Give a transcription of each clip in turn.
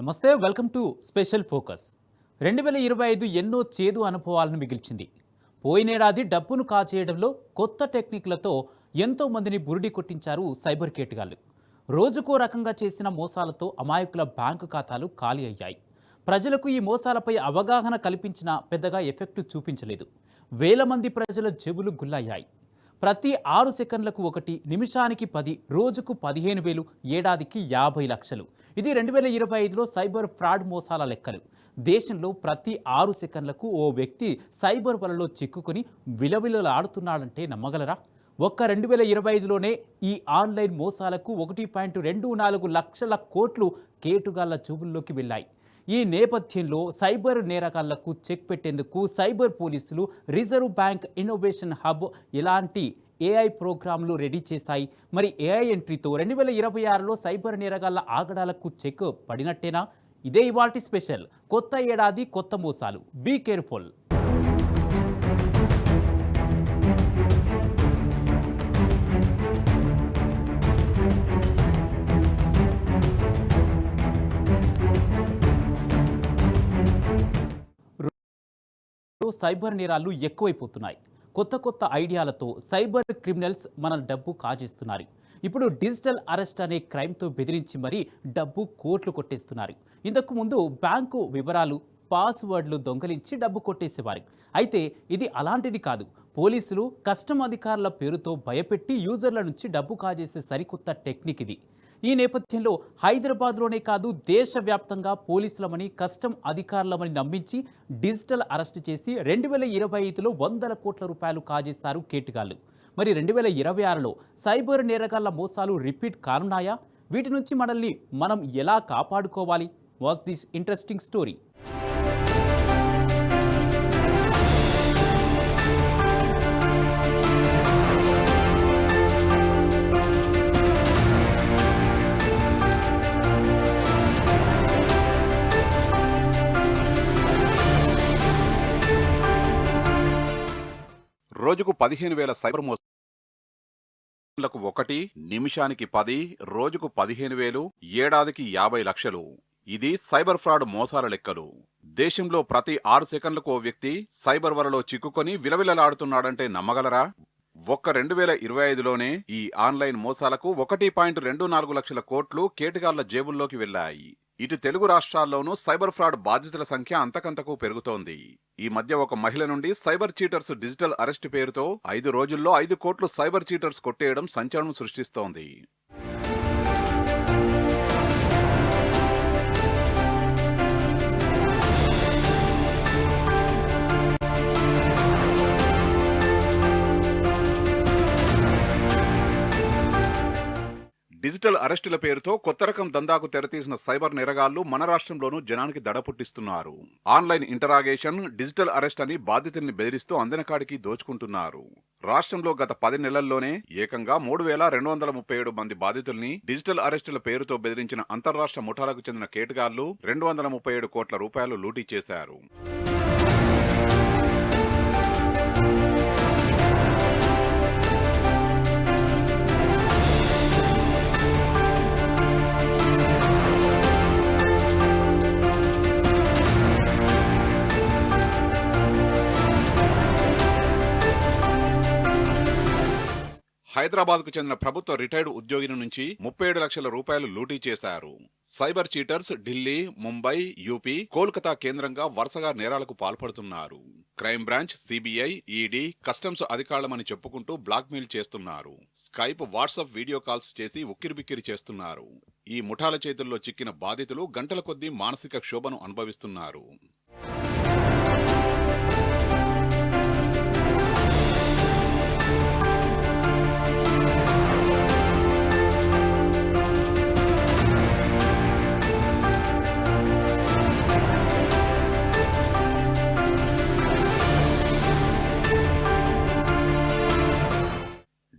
నమస్తే, welcome to special focus. 2025 ఎన్నో చేదు అనుభవాలను మిగిల్చింది. పోయినేడాది డబ్బును కాజేయడంలో కొత్త టెక్నిక్లతో ఎంతో మందిని బురిడి కొట్టించారు సైబర్ కేటగాళ్లు. రోజుకో రకంగా చేసిన మోసాలతో అమాయకుల బ్యాంకు ఖాతాలు ఖాళీ అయ్యాయి. ప్రజలకు ఈ మోసాలపై అవగాహన కల్పించినా పెద్దగా ఎఫెక్టు చూపించలేదు. వేల మంది ప్రజల జేబులు గుల్లయ్యాయి. ప్రతి 6 సెకండ్లకు 1, నిమిషానికి 10, రోజుకు 15,000, ఏడాదికి 50 లక్షలు. ఇది 2025లో సైబర్ ఫ్రాడ్ మోసాల లెక్కలు. దేశంలో ప్రతి 6 సెకండ్లకు ఓ వ్యక్తి సైబర్ వలలో చిక్కుకుని విలవిలలాడుతున్నాడంటే నమ్మగలరా? ఒక్క 2025లోనే ఈ ఆన్లైన్ మోసాలకు 1.24 లక్షల కోట్లు కేటుగాళ్ల జేబుల్లోకి వెళ్ళాయి. ఈ నేపథ్యంలో సైబర్ నేరగాళ్లకు చెక్ పెట్టేందుకు సైబర్ పోలీసులు, రిజర్వ్ బ్యాంక్ ఇన్నోవేషన్ హబ్ ఎలాంటి ఏఐ ప్రోగ్రాంలు రెడీ చేశాయి. మరి ఏఐ ఎంట్రీతో 2026లో సైబర్ నేరగాళ్ల ఆగడాలకు చెక్ పడినట్టేనా? ఇదే ఇవాల్టి స్పెషల్. కొత్త ఏడాది, కొత్త మోసాలు. Be careful. సైబర్ నేరాలు ఎక్కువైపోతున్నాయి. కొత్త కొత్త ఐడియాలతో సైబర్ క్రిమినల్స్ మన డబ్బు కాజేస్తున్నారు. ఇప్పుడు డిజిటల్ అరెస్ట్ అనే క్రైమ్తో బెదిరించి మరీ డబ్బు కోట్లు కొట్టేస్తున్నారు. ఇంతకు ముందు బ్యాంకు వివరాలు, పాస్వర్డ్లు దొంగలించి డబ్బు కొట్టేసేవారు. అయితే ఇది అలాంటిది కాదు. పోలీసులు కస్టమ్ అధికారుల పేరుతో భయపెట్టి యూజర్ల నుంచి డబ్బు కాజేసే సరికొత్త టెక్నిక్ ఇది. ఈ నేపథ్యంలో హైదరాబాద్లోనే కాదు, దేశవ్యాప్తంగా పోలీసులమని, కస్టమ్ అధికారులమని నమ్మించి డిజిటల్ అరెస్ట్ చేసి 2025లో వందల కోట్ల రూపాయలు కాజేశారు కేటుగాళ్లు. మరి 2026లో సైబర్ నేరగాళ్ల మోసాలు రిపీట్ కానున్నాయా? వీటి నుంచి మనల్ని మనం ఎలా కాపాడుకోవాలి? Watch this interesting story. రోజుకు 15,000 సైబర్ మోసాలకు 1, నిమిషానికి 10, రోజుకు 15,000, ఏడాదికి 50 లక్షలు. ఇది సైబర్ ఫ్రాడ్ మోసాల లెక్కలు. దేశంలో ప్రతి 6 సెకండ్లకు ఓ వ్యక్తి సైబర్ వలలో చిక్కుకొని విలవిలలాడుతున్నాడంటే నమ్మగలరా? ఒక్క 2025లోనే ఈ ఆన్లైన్ మోసాలకు 1.24 లక్షల కోట్లు కేటుగాళ్ల జేబుల్లోకి వెళ్లాయి. ఇటు తెలుగు రాష్ట్రాల్లోనూ సైబర్ ఫ్రాడ్ బాధితుల సంఖ్య అంతకంతకు పెరుగుతోంది. ఈ మధ్య ఒక మహిళ నుండి సైబర్ చీటర్స్ డిజిటల్ అరెస్ట్ పేరుతో 5 రోజుల్లో 5 కోట్లు సైబర్ చీటర్స్ కొట్టేయడం సంచలనం సృష్టిస్తోంది. డిజిటల్ అరెస్టుల పేరుతో కొత్త రకం దందాకు తెరతీసిన సైబర్ నేరగాళ్లు మన రాష్ట్రంలోనూ జనానికి దడ పుట్టిస్తున్నారు. ఆన్లైన్ ఇంటరాగేషన్, డిజిటల్ అరెస్ట్ అని బాధితుల్ని బెదిరిస్తూ అందనకాడికి దోచుకుంటున్నారు. రాష్ట్రంలో గత 10 నెలల్లోనే ఏకంగా 3,237 మంది బాధితుల్ని డిజిటల్ అరెస్టుల పేరుతో బెదిరించిన అంతర్రాష్ట్ర ముఠాలకు చెందిన కేటుగాళ్లు 237 కోట్ల రూపాయలు లూటీ చేశారు. హైదరాబాద్ కు చెందిన ప్రభుత్వ రిటైర్డ్ ఉద్యోగిని నుంచి 37 లక్షల రూపాయలు లూటీ చేశారు. Cyber cheaters Delhi, Mumbai, UP, Kolkata కేంద్రంగా వరుసగా నేరాలకు పాల్పడుతున్నారు. Crime branch, CBI, ED, customs అధికారులమని చెప్పుకుంటూ బ్లాక్మెయిల్ చేస్తున్నారు. స్కైప్, వాట్సాప్ వీడియో కాల్స్ చేసి ఉక్కిరిబిక్కిరి చేస్తున్నారు. ఈ ముఠాల చేతుల్లో చిక్కిన బాధితులు గంటల కొద్దీ మానసిక క్షోభను అనుభవిస్తున్నారు.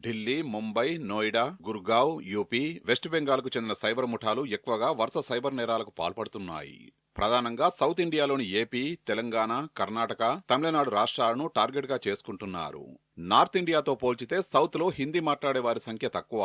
ఢిల్లీ, ముంబై, నోయిడా, గుర్గావ్, యూపీ, వెస్ట్ బెంగాల్కు చెందిన సైబర్ ముఠాలు ఎక్కువగా వరుస సైబర్ నేరాలకు పాల్పడుతున్నాయి. ప్రధానంగా సౌత్ ఇండియాలోని ఏపీ, తెలంగాణ, కర్ణాటక, తమిళనాడు రాష్ట్రాలను టార్గెట్ గా చేసుకుంటున్నారు. నార్త్ ఇండియాతో పోల్చితే సౌత్ లో హిందీ మాట్లాడే వారి సంఖ్య తక్కువ.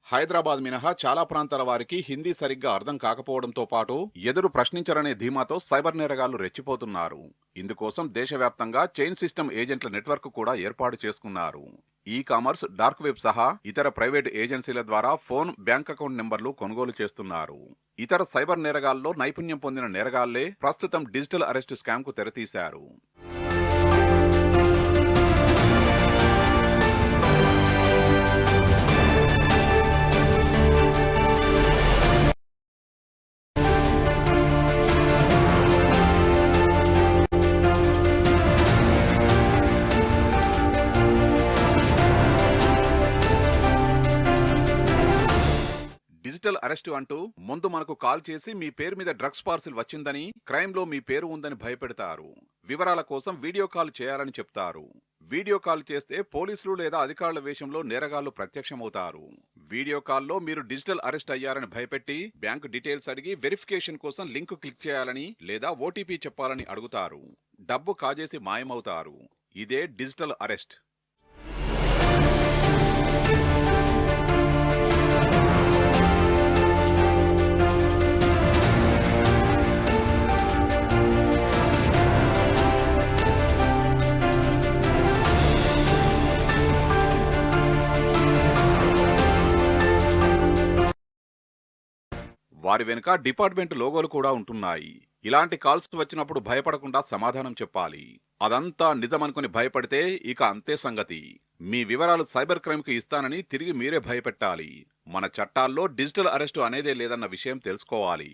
హైదరాబాద్ మినహా చాలా ప్రాంతాల వారికి హిందీ సరిగ్గా అర్థం కాకపోవడంతో పాటు ఎదురు ప్రశ్నించరనే ధీమాతో సైబర్ నేరగాళ్లు రెచ్చిపోతున్నారు. ఇందుకోసం దేశవ్యాప్తంగా చైన్ సిస్టమ్ ఏజెంట్ల నెట్వర్క్ కూడా ఏర్పాటు చేసుకున్నారు. ఈ కామర్స్, డార్క్ వెబ్ సహా ఇతర ప్రైవేట్ ఏజెన్సీల ద్వారా ఫోన్, బ్యాంక్ అకౌంట్ నెంబర్లు కొనుగోలు చేస్తున్నారు. ఇతర సైబర్ నేరగాల్లో నైపుణ్యం పొందిన నేరగాళ్లే ప్రస్తుతం డిజిటల్ అరెస్ట్ స్కామ్ కు తెరతీశారు. డిజిటల్ అరెస్టు అంటూ ముందు మనకు కాల్ చేసి మీ పేరు మీద డ్రగ్స్ పార్సిల్ వచ్చిందని, క్రైమ్ లో మీ పేరు ఉందని భయపెడతారు. వివరాల కోసం వీడియో కాల్ చేయాలని చెప్తారు. వీడియో కాల్ చేస్తే పోలీసులు లేదా అధికారుల వేషంలో నేరగాళ్లు ప్రత్యక్షమవుతారు. వీడియో కాల్లో మీరు డిజిటల్ అరెస్ట్ అయ్యారని భయపెట్టి బ్యాంకు డీటెయిల్స్ అడిగి వెరిఫికేషన్ కోసం లింక్ క్లిక్ చేయాలని లేదా ఓటీపీ చెప్పాలని అడుగుతారు. డబ్బు కాజేసి మాయమవుతారు. ఇదే డిజిటల్ అరెస్ట్. వారి వెనుక డిపార్ట్మెంట్ లోగోలు కూడా ఉంటున్నాయి. ఇలాంటి కాల్స్ వచ్చినప్పుడు భయపడకుండా సమాధానం చెప్పాలి. అదంతా నిజమనుకుని భయపడితే ఇక అంతే సంగతి. మీ వివరాలు సైబర్ క్రైమ్ కు ఇస్తానని తిరిగి మీరే భయపెట్టాలి. మన చట్టాల్లో డిజిటల్ అరెస్టు అనేదే లేదన్న విషయం తెలుసుకోవాలి.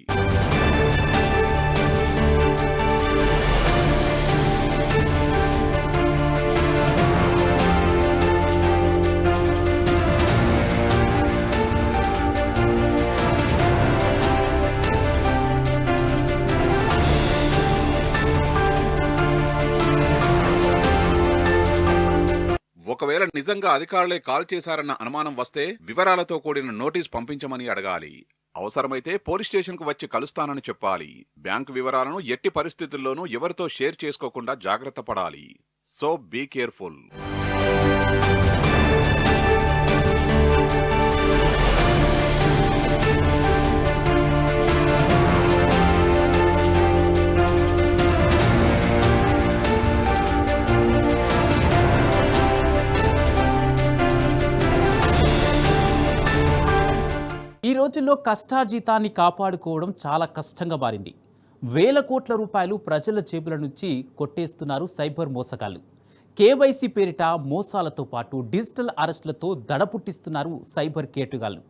ఒకవేళ నిజంగా అధికారులే కాల్ చేశారన్న అనుమానం వస్తే వివరాలతో కూడిన నోటీస్ పంపించమని అడగాలి. అవసరమైతే పోలీస్ స్టేషన్ కు వచ్చి కలుస్తానని చెప్పాలి. బ్యాంకు వివరాలను ఎట్టి పరిస్థితుల్లోనూ ఎవరితో షేర్ చేసుకోకుండా జాగ్రత్త పడాలి. So be careful. ఈ రోజుల్లో కష్టాజీతాన్ని కాపాడుకోవడం చాలా కష్టంగా మారింది. వేల కోట్ల రూపాయలు ప్రజల జేబుల నుంచి కొట్టేస్తున్నారు సైబర్ మోసగాళ్లు. కేవైసీ పేరిట మోసాలతో పాటు డిజిటల్ అరెస్టులతో దడ పుట్టిస్తున్నారు సైబర్ కేటుగాళ్లు.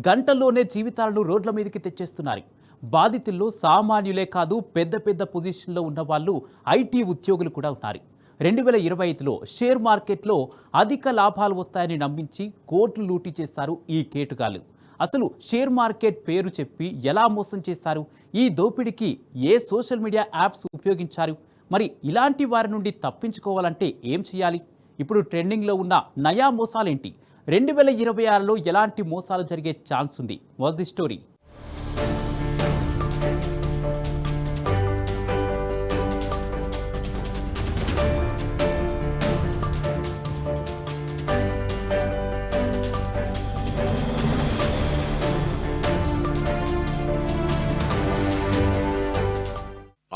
గంటల్లోనే జీవితాలను రోడ్ల మీదకి తెచ్చేస్తున్నారు. బాధితుల్లో సామాన్యులే కాదు, పెద్ద పెద్ద పొజిషన్లో ఉన్న వాళ్ళు, ఐటీ ఉద్యోగులు కూడా ఉన్నారు. 2025లో షేర్ మార్కెట్లో అధిక లాభాలు వస్తాయని నమ్మించి కోట్లు లూటీ చేశారు ఈ కేటుగాళ్లు. అసలు షేర్ మార్కెట్ పేరు చెప్పి ఎలా మోసం చేశారు? ఈ దోపిడీకి ఏ సోషల్ మీడియా యాప్స్ ఉపయోగించారు? మరి ఇలాంటి వారి నుండి తప్పించుకోవాలంటే ఏం చేయాలి? ఇప్పుడు ట్రెండింగ్లో ఉన్న నయా మోసాలేంటి? 2026లో ఎలాంటి మోసాలు జరిగే ఛాన్స్ ఉంది? Watch the story.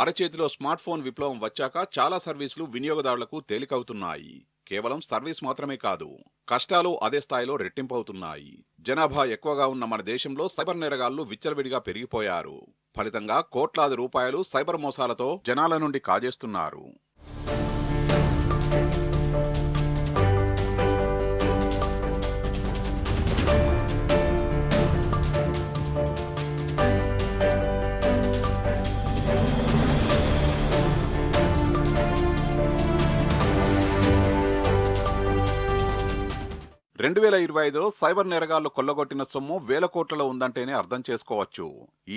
అరచేతిలో స్మార్ట్ ఫోన్ విప్లవం వచ్చాక చాలా సర్వీసులు వినియోగదారులకు తేలికవుతున్నాయి. కేవలం సర్వీస్ మాత్రమే కాదు, కష్టాలు అదే స్థాయిలో రెట్టింపవుతున్నాయి. జనాభా ఎక్కువగా ఉన్న మన దేశంలో సైబర్ నేరగాళ్లు విచ్చలవిడిగా పెరిగిపోయారు. ఫలితంగా కోట్లాది రూపాయలు సైబర్ మోసాలతో జనాల నుండి కాజేస్తున్నారు. రెండు 2025లో సైబర్ నేరగాళ్లు కొల్లగొట్టిన సొమ్ము వేల కోట్లలో ఉందంటేనే అర్థం చేసుకోవచ్చు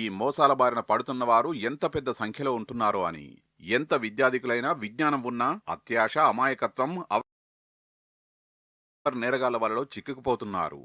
ఈ మోసాల బారిన పడుతున్న వారు ఎంత పెద్ద సంఖ్యలో ఉంటున్నారో అని. ఎంత విద్యాధికులైనా విజ్ఞానం ఉన్నా అత్యాశ, అమాయకత్వం నేరగాళ్ల వలలో చిక్కుకుపోతున్నారు.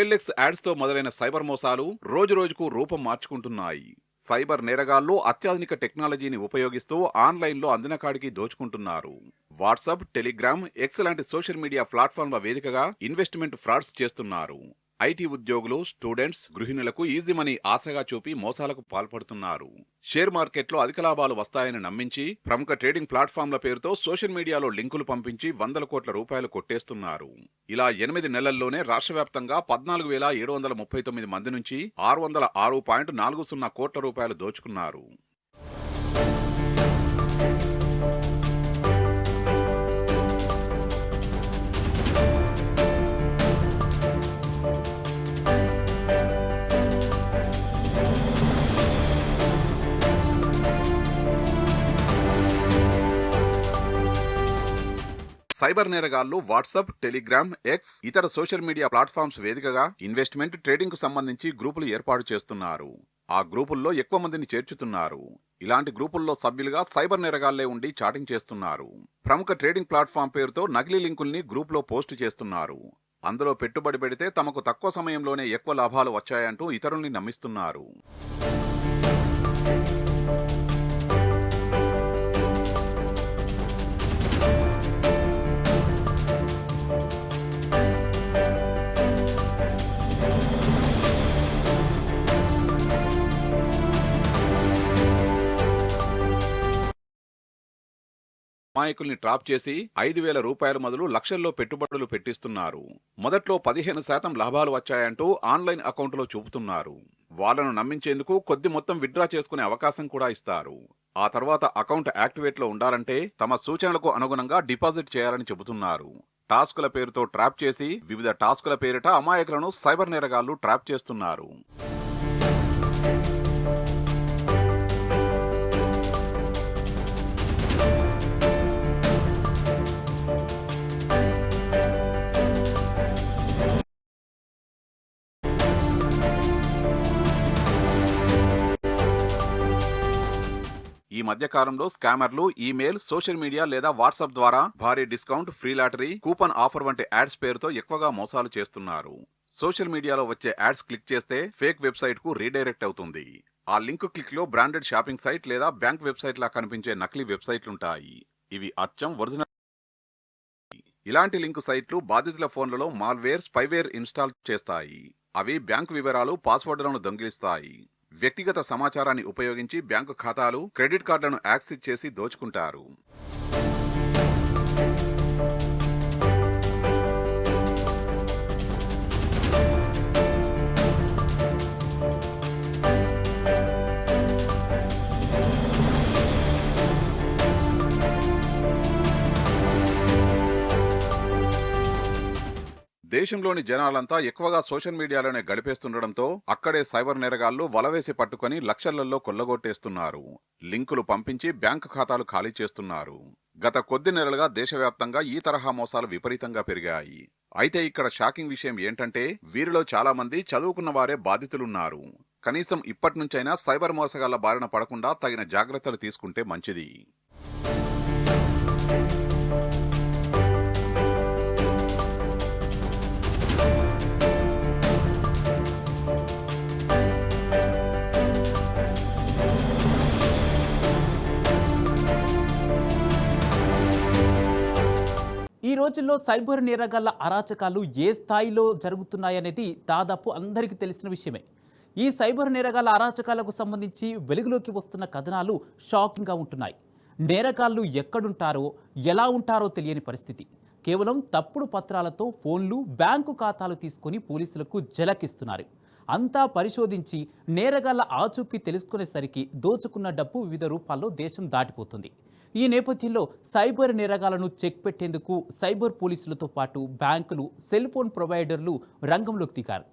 OLX యాడ్స్ తో మొదలైన సైబర్ మోసాలు రోజురోజుకు రూపం మార్చుకుంటున్నాయి. సైబర్ నేరగాళ్లు అత్యాధునిక టెక్నాలజీని ఉపయోగిస్తూ ఆన్లైన్లో అందినకాడికి దోచుకుంటున్నారు. వాట్సాప్, టెలిగ్రామ్, ఎక్స్ లాంటి సోషల్ మీడియా ప్లాట్ఫామ్ల వేదికగా ఇన్వెస్ట్మెంట్ ఫ్రాడ్స్ చేస్తున్నారు. ఐటీ ఉద్యోగులు, స్టూడెంట్స్, గృహిణులకు ఈజీ మనీ ఆశగా చూపి మోసాలకు పాల్పడుతున్నారు. షేర్ మార్కెట్లో అధిక లాభాలు వస్తాయని నమ్మించి ప్రముఖ ట్రేడింగ్ ప్లాట్ఫామ్ల పేరుతో సోషల్ మీడియాలో లింకులు పంపించి వందల కోట్ల రూపాయలు కొట్టేస్తున్నారు. ఇలా 8 నెలల్లోనే రాష్ట్ర వ్యాప్తంగా 14,739 మంది నుంచి 606.40 కోట్ల రూపాయలు దోచుకున్నారు. సైబర్ నేరగాళ్లు వాట్సాప్, టెలిగ్రామ్, ఎక్స్, ఇతర సోషల్ మీడియా ప్లాట్ఫామ్స్ వేదికగా ఇన్వెస్ట్మెంట్, ట్రేడింగ్ కు సంబంధించి గ్రూపులు ఏర్పాటు చేస్తున్నారు. ఆ గ్రూపుల్లో ఎక్కువ మందిని చేర్చుతున్నారు. ఇలాంటి గ్రూపుల్లో సభ్యులుగా సైబర్ నేరగాళ్లే ఉండి చాటింగ్ చేస్తున్నారు. ప్రముఖ ట్రేడింగ్ ప్లాట్ఫామ్ పేరుతో నకిలీ లింకుల్ని గ్రూప్లో పోస్టు చేస్తున్నారు. అందులో పెట్టుబడి పెడితే తమకు తక్కువ సమయంలోనే ఎక్కువ లాభాలు వచ్చాయంటూ ఇతరుల్ని నమ్మిస్తున్నారు. అమాయకుల్ని ట్రాప్ చేసి 5,000 రూపాయల మొదలు లక్షల్లో పెట్టుబడులు పెట్టిస్తున్నారు. మొదట్లో 15% లాభాలు వచ్చాయంటూ ఆన్లైన్ అకౌంట్లో చూపుతున్నారు. వాళ్ళను నమ్మించేందుకు కొద్ది మొత్తం విత్డ్రా చేసుకునే అవకాశం కూడా ఇస్తారు. ఆ తర్వాత అకౌంట్ యాక్టివేట్లో ఉండాలంటే తమ సూచనలకు అనుగుణంగా డిపాజిట్ చేయాలని చెబుతున్నారు. టాస్కుల పేరుతో ట్రాప్ చేసి వివిధ టాస్కుల పేరిట అమాయకులను సైబర్ నేరగాళ్లు ట్రాప్ చేస్తున్నారు. ఈ మధ్య కాలంలో స్కామర్లు ఈమెయిల్, సోషల్ మీడియా లేదా వాట్సాప్ ద్వారా భారీ discount, free lottery, coupon offer వంటి యాడ్స్ పేరుతో ఎక్కువగా మోసాలు చేస్తున్నారు. సోషల్ మీడియాలో వచ్చే యాడ్స్ క్లిక్ చేస్తే ఫేక్ వెబ్సైట్ కు రీడైరెక్ట్ అవుతుంది. ఆ లింక్ క్లిక్ లో బ్రాండెడ్ షాపింగ్ సైట్ లేదా బ్యాంక్ వెబ్సైట్ లా కనిపించే నకిలీ వెబ్సైట్లుంటాయి. ఇవి అచ్చం ఒరిజినల్. ఇలాంటి లింక్ సైట్లు బాధితుల ఫోన్లలో మాల్వేర్, స్పైవేర్ ఇన్స్టాల్ చేస్తాయి. అవి బ్యాంకు వివరాలు, పాస్వర్డ్లను దొంగిలిస్తాయి. వ్యక్తిగత సమాచారాన్ని ఉపయోగించి బ్యాంకు ఖాతాలు, క్రెడిట్ కార్డులను యాక్సెస్ చేసి దోచుకుంటారు. దేశంలోని జనాలంతా ఎక్కువగా సోషల్ మీడియాలోనే గడిపేస్తుండడంతో అక్కడే సైబర్ నేరగాళ్లు వలవేసి పట్టుకుని లక్షలలో కొల్లగొట్టేస్తున్నారు. లింకులు పంపించి బ్యాంకు ఖాతాలు ఖాళీ చేస్తున్నారు. గత కొద్ది నెలలుగా దేశవ్యాప్తంగా ఈ తరహా మోసాలు విపరీతంగా పెరిగాయి. అయితే ఇక్కడ షాకింగ్ విషయం ఏంటంటే వీరిలో చాలా మంది చదువుకున్న వారే బాధితులున్నారు. కనీసం ఇప్పటి నుంచైనా సైబర్ మోసగాళ్ల బారిన పడకుండా తగిన జాగ్రత్తలు తీసుకుంటే మంచిది. ఈ రోజుల్లో సైబర్ నేరగాళ్ల అరాచకాలు ఏ స్థాయిలో జరుగుతున్నాయనేది దాదాపు అందరికీ తెలిసిన విషయమే. ఈ సైబర్ నేరగాళ్ల అరాచకాలకు సంబంధించి వెలుగులోకి వస్తున్న కథనాలు షాకింగ్గా ఉంటున్నాయి. నేరగాళ్లు ఎక్కడుంటారో, ఎలా ఉంటారో తెలియని పరిస్థితి. కేవలం తప్పుడు పత్రాలతో ఫోన్లు, బ్యాంకు ఖాతాలు తీసుకొని పోలీసులకు జలకిస్తున్నారు. అంతా పరిశోధించి నేరగాళ్ల ఆచూకీ తెలుసుకునేసరికి దోచుకున్న డబ్బు వివిధ రూపాల్లో దేశం దాటిపోతుంది. ఈ నేపథ్యంలో సైబర్ నేరగాళ్లను చెక్ పెట్టేందుకు సైబర్ పోలీసులతో పాటు బ్యాంకులు, సెల్ ఫోన్ ప్రొవైడర్లు రంగంలోకి దిగారు.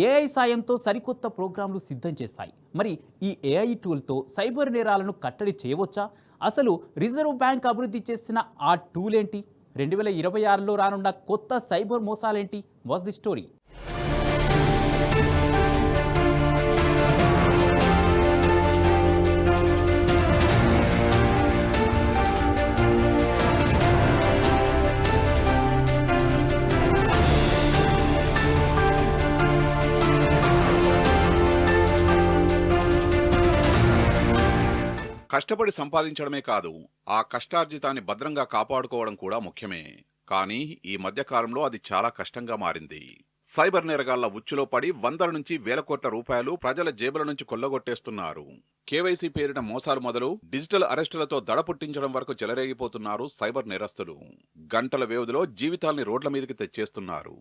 ఏఐ సాయంతో సరికొత్త ప్రోగ్రాంలు సిద్ధం చేస్తాయి. మరి ఈ ఏఐ టూల్తో సైబర్ నేరాలను కట్టడి చేయవచ్చా? అసలు రిజర్వ్ బ్యాంక్ అభివృద్ధి చేసిన ఆ టూల్ ఏంటి? 2026లో రానున్న కొత్త సైబర్ మోసాలేంటి? What's the story? కష్టపడి సంపాదించడమే కాదు, ఆ కష్టార్జితాన్ని భద్రంగా కాపాడుకోవడం కూడా ముఖ్యమే. కానీ ఈ మధ్య కాలంలో అది చాలా కష్టంగా మారింది. సైబర్ నేరగాళ్ల ఉచ్చులో పడి వందల నుంచి వేల కోట్ల రూపాయలు ప్రజల జేబుల నుంచి కొల్లగొట్టేస్తున్నారు. కేవైసీ పేరిట మోసాలు మొదలు డిజిటల్ అరెస్టులతో దడ పుట్టించడం వరకు చెలరేగిపోతున్నారు సైబర్ నేరస్తులు. గంటల వ్యవధిలో జీవితాల్ని రోడ్ల మీదకి తెచ్చేస్తున్నారు.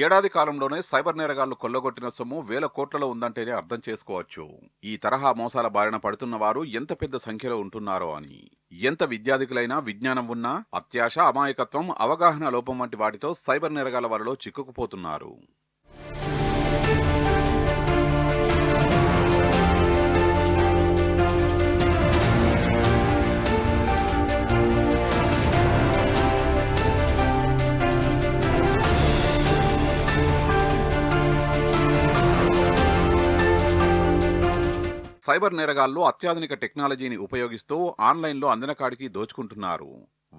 ఏడాది కాలంలోనే సైబర్ నేరగాళ్లు కొల్లగొట్టిన సొమ్ము వేల కోట్లలో ఉందంటేనే అర్థం చేసుకోవచ్చు ఈ తరహా మోసాల బారిన పడుతున్న వారు ఎంత పెద్ద సంఖ్యలో ఉంటున్నారో అని. ఎంత విద్యార్థికులైనా విజ్ఞానం ఉన్నా అత్యాశ, అమాయకత్వం, అవగాహన లోపం వంటి వాటితో సైబర్ నేరగాళ్ల వలలో చిక్కుకుపోతున్నారు. సైబర్ నేరగాళ్లు అత్యాధునిక టెక్నాలజీని ఉపయోగిస్తూ ఆన్లైన్లో అందినకాడికి దోచుకుంటున్నారు.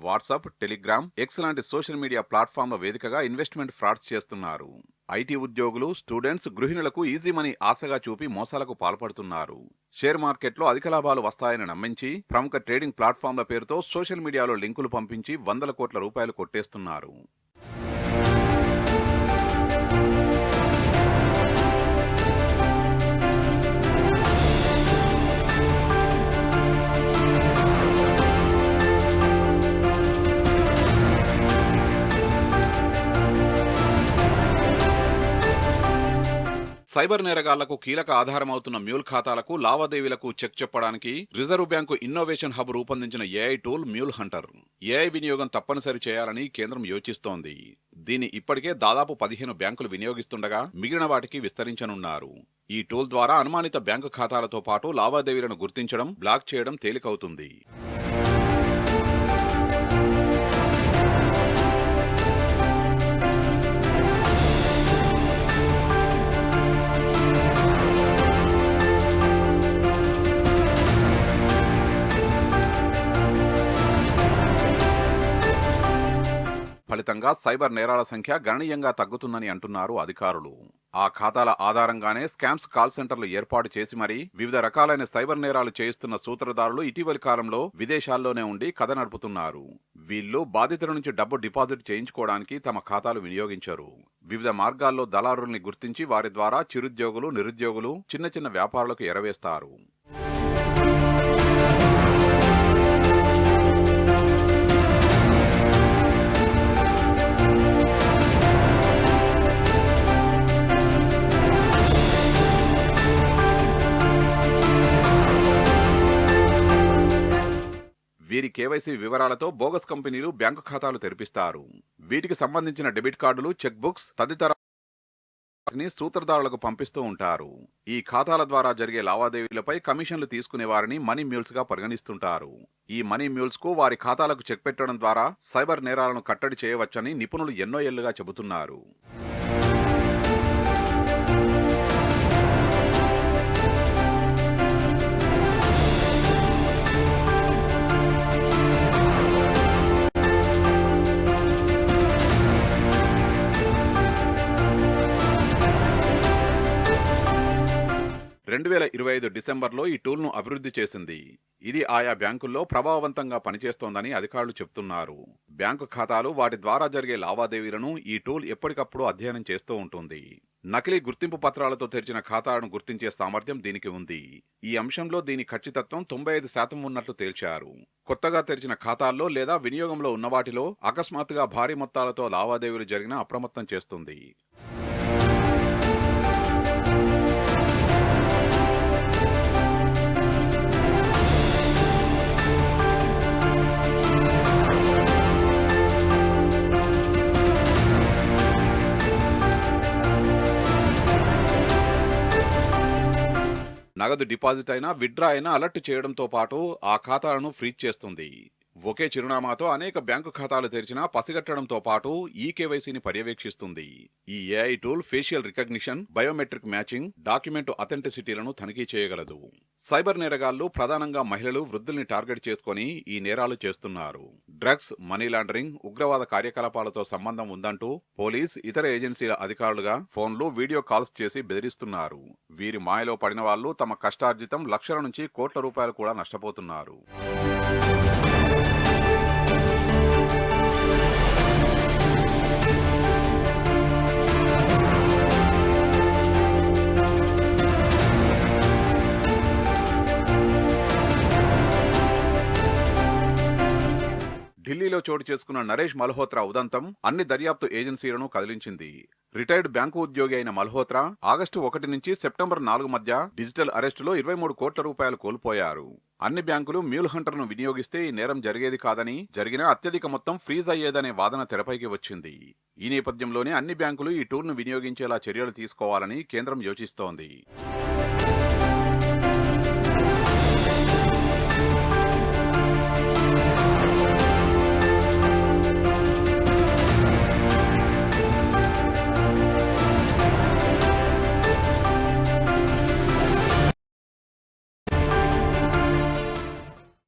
వాట్సాప్, టెలిగ్రామ్, ఎక్స్ లాంటి సోషల్ మీడియా ప్లాట్ఫామ్ల వేదికగా ఇన్వెస్ట్మెంట్ ఫ్రాడ్స్ చేస్తున్నారు. ఐటీ ఉద్యోగులు, స్టూడెంట్స్, గృహిణులకు ఈజీ మనీ ఆశగా చూపి మోసాలకు పాల్పడుతున్నారు. షేర్ మార్కెట్లో అధిక లాభాలు వస్తాయని నమ్మించి ప్రముఖ ట్రేడింగ్ ప్లాట్ఫామ్ల పేరుతో సోషల్ మీడియాలో లింకులు పంపించి వందల కోట్ల రూపాయలు కొట్టేస్తున్నారు. సైబర్ నేరగాళ్లకు కీలక ఆధారమవుతున్న మ్యూల్ ఖాతాలకు, లావాదేవీలకు చెక్ చెప్పడానికి రిజర్వ్ బ్యాంకు ఇన్నోవేషన్ హబ్ రూపొందించిన AI tool mule Hunter. AI వినియోగం తప్పనిసరి చేయాలని కేంద్రం యోచిస్తోంది. దీన్ని ఇప్పటికే దాదాపు 15 బ్యాంకులు వినియోగిస్తుండగా మిగిలిన వాటికి విస్తరించనున్నారు. ఈ టూల్ ద్వారా అనుమానిత బ్యాంకు ఖాతాలతో పాటు లావాదేవీలను గుర్తించడం, బ్లాక్ చేయడం తేలికవుతుంది. ఫలితంగా సైబర్ నేరాల సంఖ్య గణనీయంగా తగ్గుతుందని అంటున్నారు అధికారులు. ఆ ఖాతాల ఆధారంగానే స్కామ్స్ కాల్ సెంటర్లు ఏర్పాటు చేసి మరీ వివిధ రకాలైన సైబర్ నేరాలు చేయిస్తున్న సూత్రధారులు ఇటీవలి కాలంలో విదేశాల్లోనే ఉండి కథ నడుపుతున్నారు. వీళ్ళు బాధితుల నుంచి డబ్బు డిపాజిట్ చేయించుకోవడానికి తమ ఖాతాలు వినియోగించరు. వివిధ మార్గాల్లో దళారుల్ని గుర్తించి వారి ద్వారా చిరుద్యోగులు, నిరుద్యోగులు, చిన్న చిన్న వ్యాపారులకు ఎరవేస్తారు. వీరి కేవైసీ వివరాలతో బోగస్ కంపెనీలు బ్యాంకు ఖాతాలు తెరిపిస్తారు. వీటికి సంబంధించిన డెబిట్ కార్డులు, చెక్ బుక్స్ తదితర సూత్రధారులకు పంపిస్తూ ఉంటారు. ఈ ఖాతాల ద్వారా జరిగే లావాదేవీలపై కమిషన్లు తీసుకునే వారిని మనీ మ్యూల్స్ గా పరిగణిస్తుంటారు. ఈ మనీ మ్యూల్స్ కు వారి ఖాతాలకు చెక్ పెట్టడం ద్వారా సైబర్ నేరాలను కట్టడి చేయవచ్చని నిపుణులు ఎన్నో ఏళ్లుగా చెబుతున్నారు. డిసెంబర్లో ఈ టూల్ను అభివృద్ధి చేసింది. ఇది ఆయా బ్యాంకుల్లో ప్రభావవంతంగా పనిచేస్తోందని అధికారులు చెప్తున్నారు. బ్యాంకు ఖాతాలు, వాటి ద్వారా జరిగే లావాదేవీలను ఈ టూల్ ఎప్పటికప్పుడు అధ్యయనం చేస్తూ ఉంటుంది. నకిలీ గుర్తింపు పత్రాలతో తెరిచిన ఖాతాలను గుర్తించే సామర్థ్యం దీనికి ఉంది. ఈ అంశంలో దీని ఖచ్చితత్వం 95% ఉన్నట్లు తేల్చారు. కొత్తగా తెరిచిన ఖాతాల్లో లేదా వినియోగంలో ఉన్న వాటిలో అకస్మాత్తుగా భారీ మొత్తాలతో లావాదేవీలు జరిగినా అప్రమత్తం చేస్తుంది. నగదు డిపాజిట్ అయినా, విత్డ్రా అయినా అలర్ట్ చేయడంతో పాటు ఆ ఖాతాలను ఫ్రీజ్ చేస్తుంది. ఒకే చిరునామాతో అనేక బ్యాంకు ఖాతాలు తెరిచినా పసిగట్టడంతో పాటు ఈ కేవైసీని పర్యవేక్షిస్తుంది. ఈ AI tool facial recognition, biometric matching, document అథెంటిసిటీలను తనిఖీ చేయగలదు. సైబర్ నేరగాళ్లు ప్రధానంగా మహిళలు, వృద్ధుల్ని టార్గెట్ చేసుకుని ఈ నేరాలు చేస్తున్నారు. డ్రగ్స్, మనీ లాండరింగ్, ఉగ్రవాద కార్యకలాపాలతో సంబంధం ఉందంటూ పోలీస్, ఇతర ఏజెన్సీల అధికారులుగా ఫోన్లు, వీడియో కాల్స్ చేసి బెదిరిస్తున్నారు. వీరి మాయలో పడిన వాళ్ళు తమ కష్టార్జితం లక్షల నుంచి కోట్ల రూపాయలు కూడా నష్టపోతున్నారు. ఢిల్లీలో చోటు చేసుకున్న నరేష్ మల్హోత్రా ఉదంతం అన్ని దర్యాప్తు ఏజెన్సీలను కదిలించింది. రిటైర్డ్ బ్యాంకు ఉద్యోగి అయిన మల్హోత్రా ఆగస్టు 1 నుంచి సెప్టెంబర్ 4 మధ్య డిజిటల్ అరెస్టులో 23 కోట్ల రూపాయలు కోల్పోయారు. అన్ని బ్యాంకులు మ్యూల్ హంటర్ను వినియోగిస్తే ఈ నేరం జరిగేది కాదని, జరిగినా అత్యధిక మొత్తం ఫ్రీజ్ అయ్యేదనే వాదన తెరపైకి వచ్చింది. ఈ నేపథ్యంలోనే అన్ని బ్యాంకులు ఈ టూల్ను వినియోగించేలా చర్యలు తీసుకోవాలని కేంద్రం యోచిస్తోంది.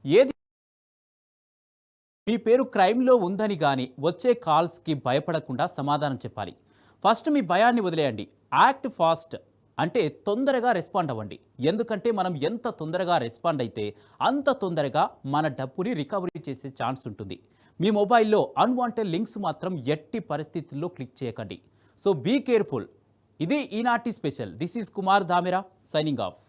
ఏది మీ పేరు క్రైమ్లో ఉందని కానీ వచ్చే కాల్స్కి భయపడకుండా సమాధానం చెప్పాలి. ఫస్ట్ మీ భయాన్ని వదిలేయండి. యాక్ట్ ఫాస్ట్ అంటే తొందరగా రెస్పాండ్ అవ్వండి. ఎందుకంటే మనం ఎంత తొందరగా రెస్పాండ్ అయితే అంత తొందరగా మన డబ్బుని రికవరీ చేసే ఛాన్స్ ఉంటుంది. మీ మొబైల్లో అన్వాంటెడ్ లింక్స్ మాత్రం ఎట్టి పరిస్థితుల్లో క్లిక్ చేయకండి. So be careful. ఇది ఈనాటి special. This is Kumar Dhamera signing of.